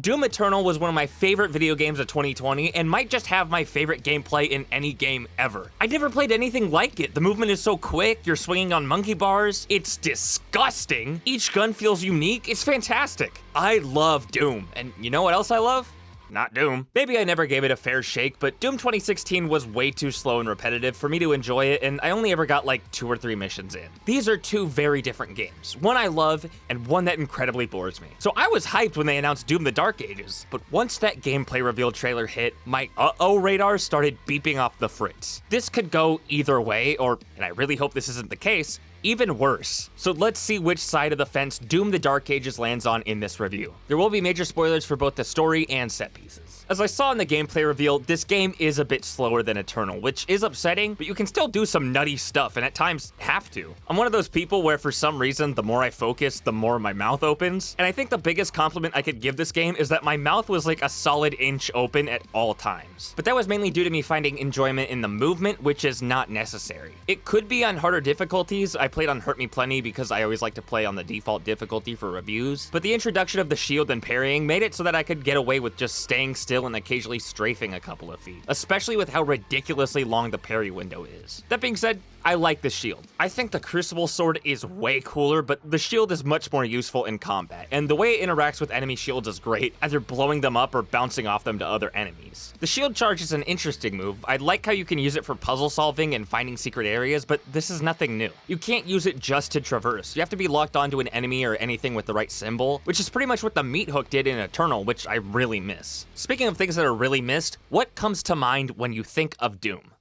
Doom Eternal was one of my favorite video games of 2020 and might just have my favorite gameplay in any game ever. I never played anything like it. The movement is so quick, you're swinging on monkey bars, it's disgusting. Each gun feels unique, it's fantastic. I love Doom, and you know what else I love? Not Doom. Maybe I never gave it a fair shake, but Doom 2016 was way too slow and repetitive for me to enjoy it, and I only ever got like 2 or 3 missions in. These are 2 very different games. One I love, and one that incredibly bores me. So I was hyped when they announced Doom the Dark Ages, but once that gameplay reveal trailer hit, my uh-oh radar started beeping off the fritz. This could go either way, or, and I really hope this isn't the case, even worse. So let's see which side of the fence Doom the Dark Ages lands on in this review. There will be major spoilers for both the story and set pieces. As I saw in the gameplay reveal, this game is a bit slower than Eternal, which is upsetting, but you can still do some nutty stuff and at times have to. I'm one of those people where for some reason, the more I focus, the more my mouth opens, and I think the biggest compliment I could give this game is that my mouth was like a solid inch open at all times. But that was mainly due to me finding enjoyment in the movement, which is not necessary. It could be on harder difficulties. I played on Hurt Me Plenty because I always like to play on the default difficulty for reviews, but the introduction of the shield and parrying made it so that I could get away with just staying still and occasionally strafing a couple of feet, especially with how ridiculously long the parry window is. That being said, I like the shield. I think the Crucible sword is way cooler, but the shield is much more useful in combat, and the way it interacts with enemy shields is great, either blowing them up or bouncing off them to other enemies. The shield charge is an interesting move. I like how you can use it for puzzle solving and finding secret areas, but this is nothing new. You can't use it just to traverse. You have to be locked onto an enemy or anything with the right symbol, which is pretty much what the meat hook did in Eternal, which I really miss. Speaking of things that are really missed, what comes to mind when you think of Doom?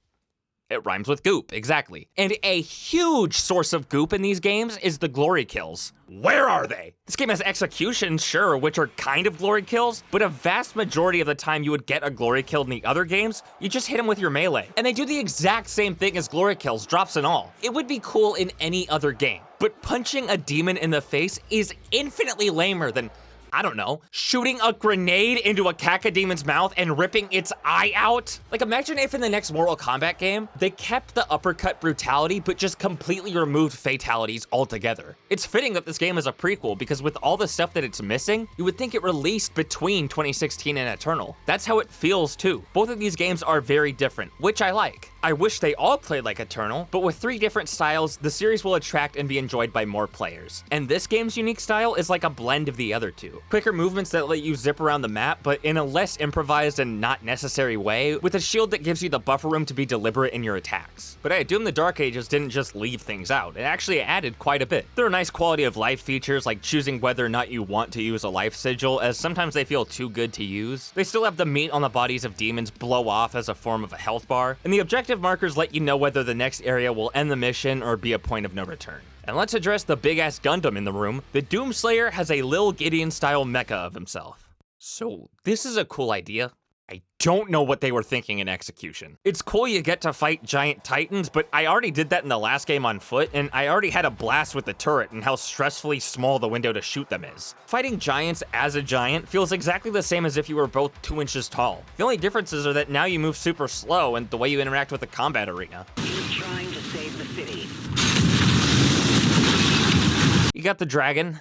It rhymes with goop, exactly. And a huge source of goop in these games is the glory kills. Where are they? This game has executions, sure, which are kind of glory kills, but a vast majority of the time you would get a glory kill in the other games, you just hit them with your melee. And they do the exact same thing as glory kills, drops and all. It would be cool in any other game, but punching a demon in the face is infinitely lamer than, I don't know, shooting a grenade into a cacademon's mouth and ripping its eye out? Like, imagine if in the next Mortal Kombat game, they kept the uppercut brutality, but just completely removed fatalities altogether. It's fitting that this game is a prequel, because with all the stuff that it's missing, you would think it released between 2016 and Eternal. That's how it feels too. Both of these games are very different, which I like. I wish they all played like Eternal, but with 3 different styles, the series will attract and be enjoyed by more players. And this game's unique style is like a blend of the other 2. Quicker movements that let you zip around the map, but in a less improvised and not necessary way, with a shield that gives you the buffer room to be deliberate in your attacks. But hey, Doom the Dark Ages didn't just leave things out, it actually added quite a bit. There are nice quality of life features like choosing whether or not you want to use a life sigil, as sometimes they feel too good to use. They still have the meat on the bodies of demons blow off as a form of a health bar, and the objective markers let you know whether the next area will end the mission or be a point of no return. And let's address the big-ass Gundam in the room. The Doomslayer has a Lil Gideon-style mecha of himself. So this is a cool idea. I don't know what they were thinking in execution. It's cool you get to fight giant titans, but I already did that in the last game on foot, and I already had a blast with the turret and how stressfully small the window to shoot them is. Fighting giants as a giant feels exactly the same as if you were both 2 inches tall. The only differences are that now you move super slow and the way you interact with the combat arena. He was trying to save the city. You got the dragon.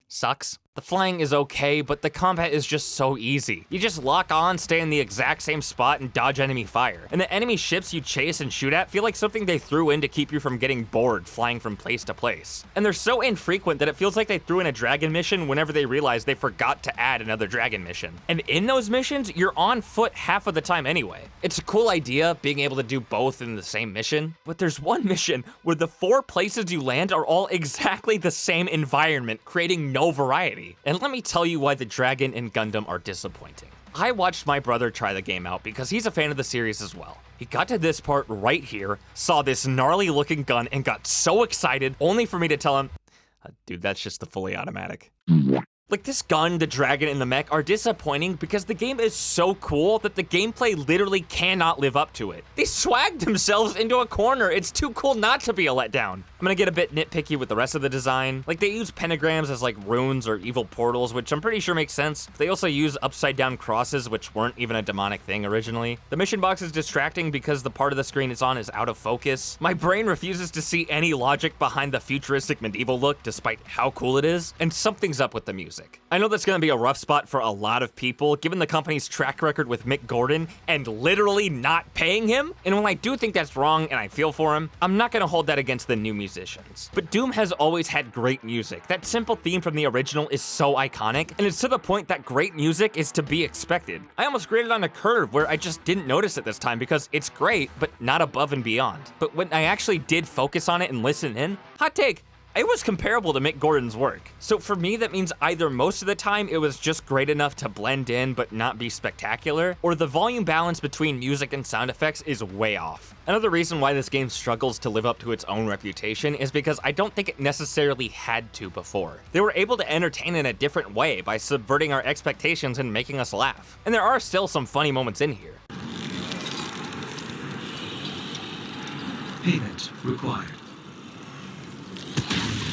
Sucks. The flying is okay, but the combat is just so easy. You just lock on, stay in the exact same spot, and dodge enemy fire. And the enemy ships you chase and shoot at feel like something they threw in to keep you from getting bored flying from place to place. And they're so infrequent that it feels like they threw in a dragon mission whenever they realized they forgot to add another dragon mission. And in those missions, you're on foot half of the time anyway. It's a cool idea, being able to do both in the same mission, but there's one mission where the 4 places you land are all exactly the same environment, creating no variety. And let me tell you why the dragon in Gundam are disappointing. I watched my brother try the game out because he's a fan of the series as well. He got to this part right here, saw this gnarly looking gun, and got so excited, only for me to tell him, dude, that's just the fully automatic. Like, this gun, the dragon, and the mech are disappointing because the game is so cool that the gameplay literally cannot live up to it. They swagged themselves into a corner. It's too cool not to be a letdown. I'm gonna get a bit nitpicky with the rest of the design. Like, they use pentagrams as like runes or evil portals, which I'm pretty sure makes sense. They also use upside down crosses, which weren't even a demonic thing originally. The mission box is distracting because the part of the screen it's on is out of focus. My brain refuses to see any logic behind the futuristic medieval look, despite how cool it is, and something's up with the music. music. I know that's gonna be a rough spot for a lot of people, given the company's track record with Mick Gordon and literally not paying him. And when I do think that's wrong and I feel for him, I'm not gonna hold that against the new musicians. But Doom has always had great music. That simple theme from the original is so iconic, and it's to the point that great music is to be expected. I almost graded on a curve where I just didn't notice it this time because it's great, but not above and beyond. But when I actually did focus on it and listen in, hot take, it was comparable to Mick Gordon's work. So for me, that means either most of the time it was just great enough to blend in but not be spectacular, or the volume balance between music and sound effects is way off. Another reason why this game struggles to live up to its own reputation is because I don't think it necessarily had to before. They were able to entertain in a different way by subverting our expectations and making us laugh. And there are still some funny moments in here. Payment required.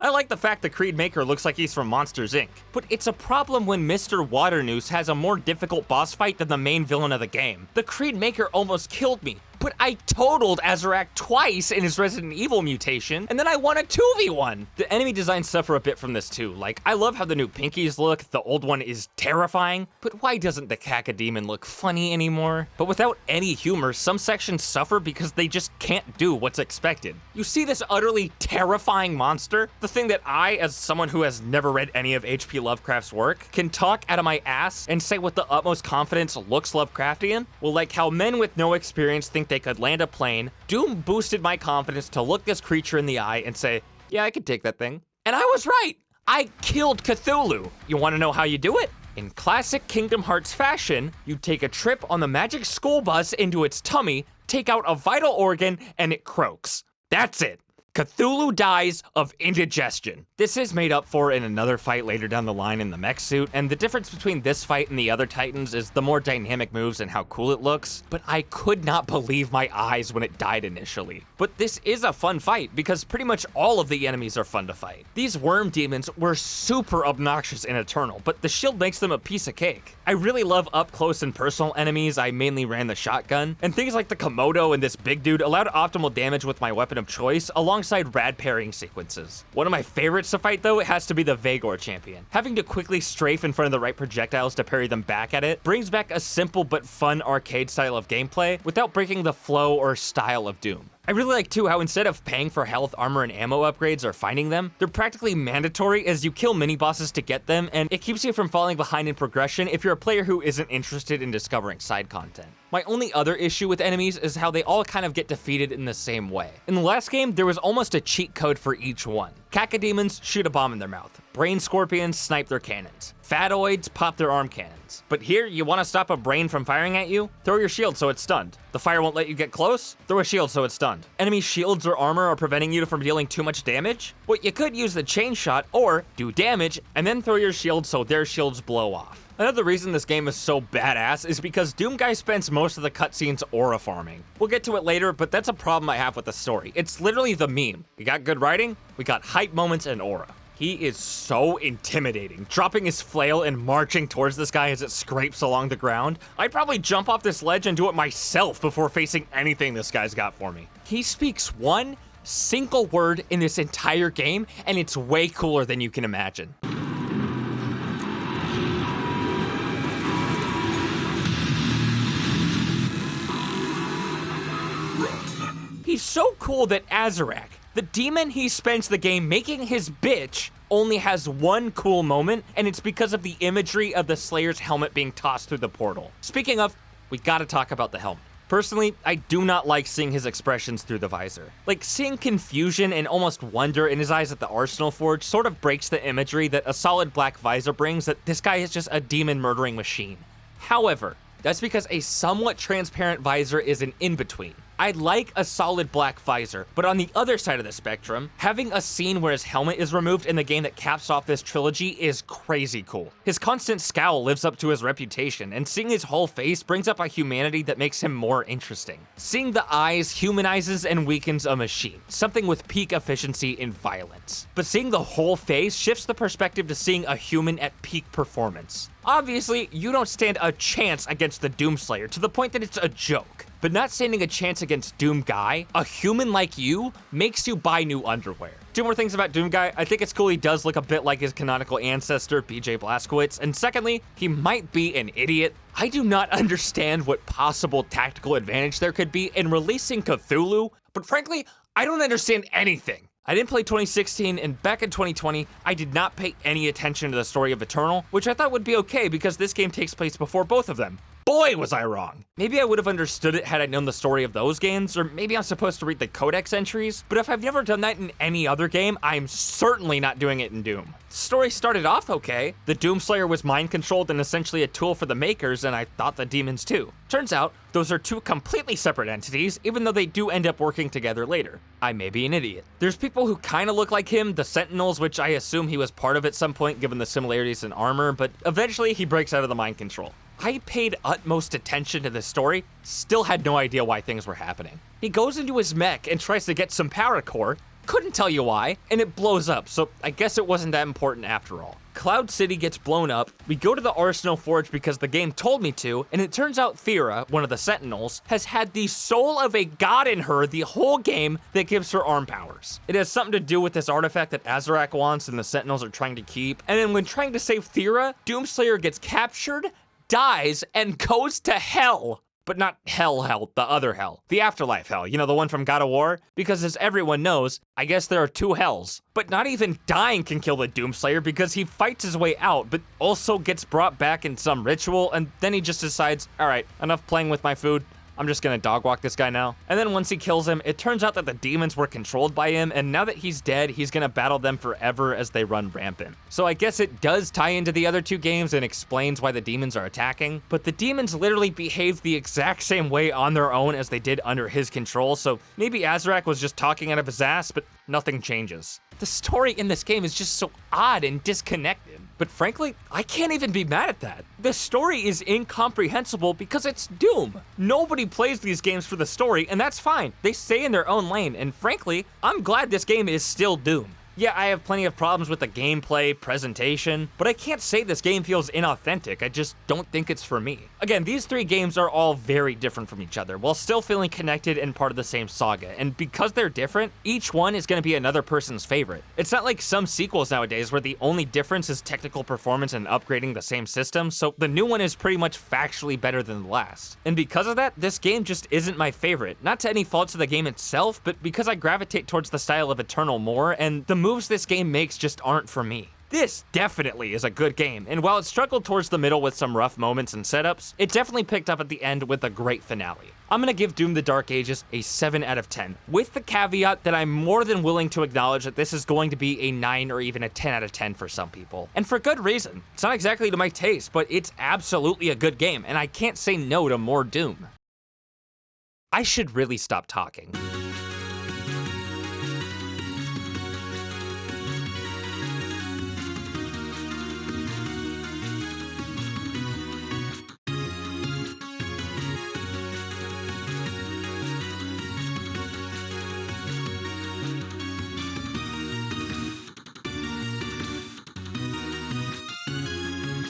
I like the fact the Creed maker looks like he's from Monsters, Inc., but it's a problem when Mr. Waternoose has a more difficult boss fight than the main villain of the game. The Creed maker almost killed me, but I totaled Azarak twice in his Resident Evil mutation, and then I won a 2v1. The enemy designs suffer a bit from this too. Like, I love how the new Pinkies look, the old one is terrifying, but why doesn't the Cacodemon look funny anymore? But without any humor, some sections suffer because they just can't do what's expected. You see this utterly terrifying monster, the thing that I, as someone who has never read any of H.P. Lovecraft's work, can talk out of my ass and say with the utmost confidence looks Lovecraftian? Well, like how men with no experience think they could land a plane, Doom boosted my confidence to look this creature in the eye and say, yeah, I could take that thing. And I was right! I killed Cthulhu! You wanna know how you do it? In classic Kingdom Hearts fashion, you take a trip on the magic school bus into its tummy, take out a vital organ, and it croaks. That's it. Cthulhu dies of indigestion. This is made up for in another fight later down the line in the mech suit, and the difference between this fight and the other Titans is the more dynamic moves and how cool it looks, but I could not believe my eyes when it died initially. But this is a fun fight because pretty much all of the enemies are fun to fight. These worm demons were super obnoxious in Eternal, but the shield makes them a piece of cake. I really love up close and personal enemies. I mainly ran the shotgun, and things like the Komodo and this big dude allowed optimal damage with my weapon of choice alongside rad parrying sequences. One of my favorites to fight though, it has to be the Vagor champion. Having to quickly strafe in front of the right projectiles to parry them back at it brings back a simple but fun arcade style of gameplay without breaking the flow or style of Doom. I really like too how instead of paying for health, armor, and ammo upgrades or finding them, they're practically mandatory as you kill mini-bosses to get them, and it keeps you from falling behind in progression if you're a player who isn't interested in discovering side content. My only other issue with enemies is how they all kind of get defeated in the same way. In the last game, there was almost a cheat code for each one. Cacodemons shoot a bomb in their mouth. Brain scorpions snipe their cannons. Phadoids pop their arm cannons. But here, you want to stop a brain from firing at you? Throw your shield so it's stunned. The fire won't let you get close? Throw a shield so it's stunned. Enemy shields or armor are preventing you from dealing too much damage? Well, you could use the chain shot or do damage and then throw your shield so their shields blow off. Another reason this game is so badass is because Doom Guy spends most of the cutscenes aura farming. We'll get to it later, but that's a problem I have with the story. It's literally the meme. We got good writing, we got hype moments and aura. He is so intimidating. Dropping his flail and marching towards this guy as it scrapes along the ground. I'd probably jump off this ledge and do it myself before facing anything this guy's got for me. He speaks one single word in this entire game, and it's way cooler than you can imagine. He's so cool that Azarak, the demon he spends the game making his bitch, only has one cool moment, and it's because of the imagery of the Slayer's helmet being tossed through the portal. Speaking of, we gotta talk about the helmet. Personally, I do not like seeing his expressions through the visor. Like, seeing confusion and almost wonder in his eyes at the Arsenal Forge sort of breaks the imagery that a solid black visor brings that this guy is just a demon murdering machine. However, that's because a somewhat transparent visor is an in-between. I like a solid black visor, but on the other side of the spectrum, having a scene where his helmet is removed in the game that caps off this trilogy is crazy cool. His constant scowl lives up to his reputation, and seeing his whole face brings up a humanity that makes him more interesting. Seeing the eyes humanizes and weakens a machine, something with peak efficiency in violence. But seeing the whole face shifts the perspective to seeing a human at peak performance. Obviously, you don't stand a chance against the Doomslayer to the point that it's a joke. But not standing a chance against Doom Guy, a human like you, makes you buy new underwear. Two more things about Doom Guy. I think it's cool he does look a bit like his canonical ancestor, BJ Blazkowicz. And secondly, he might be an idiot. I do not understand what possible tactical advantage there could be in releasing Cthulhu, but frankly, I don't understand anything. I didn't play 2016, and back in 2020, I did not pay any attention to the story of Eternal, which I thought would be okay because this game takes place before both of them. Boy, was I wrong. Maybe I would have understood it had I known the story of those games, or maybe I'm supposed to read the codex entries, but if I've never done that in any other game, I'm certainly not doing it in Doom. The story started off okay. The Doomslayer was mind-controlled and essentially a tool for the makers, and I thought the demons too. Turns out, those are two completely separate entities, even though they do end up working together later. I may be an idiot. There's people who kinda look like him, the Sentinels, which I assume he was part of at some point given the similarities in armor, but eventually he breaks out of the mind control. I paid utmost attention to this story, still had no idea why things were happening. He goes into his mech and tries to get some power core, couldn't tell you why, and it blows up, so I guess it wasn't that important after all. Cloud City gets blown up, we go to the Arsenal Forge because the game told me to, and it turns out Thera, one of the Sentinels, has had the soul of a god in her the whole game that gives her arm powers. It has something to do with this artifact that Azarak wants and the Sentinels are trying to keep, and then when trying to save Thera, Doomslayer gets captured, dies, and goes to hell. But not hell, the other hell. The afterlife hell, you know, the one from God of War? Because as everyone knows, I guess there are two hells. But not even dying can kill the Doomslayer because he fights his way out, but also gets brought back in some ritual, and then he just decides, all right, enough playing with my food. I'm just gonna dog walk this guy now. And then once he kills him, it turns out that the demons were controlled by him, and now that he's dead, he's gonna battle them forever as they run rampant. So I guess it does tie into the other two games and explains why the demons are attacking, but the demons literally behave the exact same way on their own as they did under his control, so maybe Azarak was just talking out of his ass, but nothing changes. The story in this game is just so odd and disconnected. But frankly, I can't even be mad at that. The story is incomprehensible because it's Doom. Nobody plays these games for the story, and that's fine. They stay in their own lane, and frankly, I'm glad this game is still Doom. Yeah, I have plenty of problems with the gameplay, presentation, but I can't say this game feels inauthentic. I just don't think it's for me. Again, these three games are all very different from each other, while still feeling connected and part of the same saga. And because they're different, each one is gonna be another person's favorite. It's not like some sequels nowadays where the only difference is technical performance and upgrading the same system, so the new one is pretty much factually better than the last. And because of that, this game just isn't my favorite. Not to any faults of the game itself, but because I gravitate towards the style of Eternal more, and the moves this game makes just aren't for me. This definitely is a good game, and while it struggled towards the middle with some rough moments and setups, it definitely picked up at the end with a great finale. I'm gonna give Doom the Dark Ages a 7 out of 10, with the caveat that I'm more than willing to acknowledge that this is going to be a 9 or even a 10 out of 10 for some people. And for good reason. It's not exactly to my taste, but it's absolutely a good game, and I can't say no to more Doom. I should really stop talking.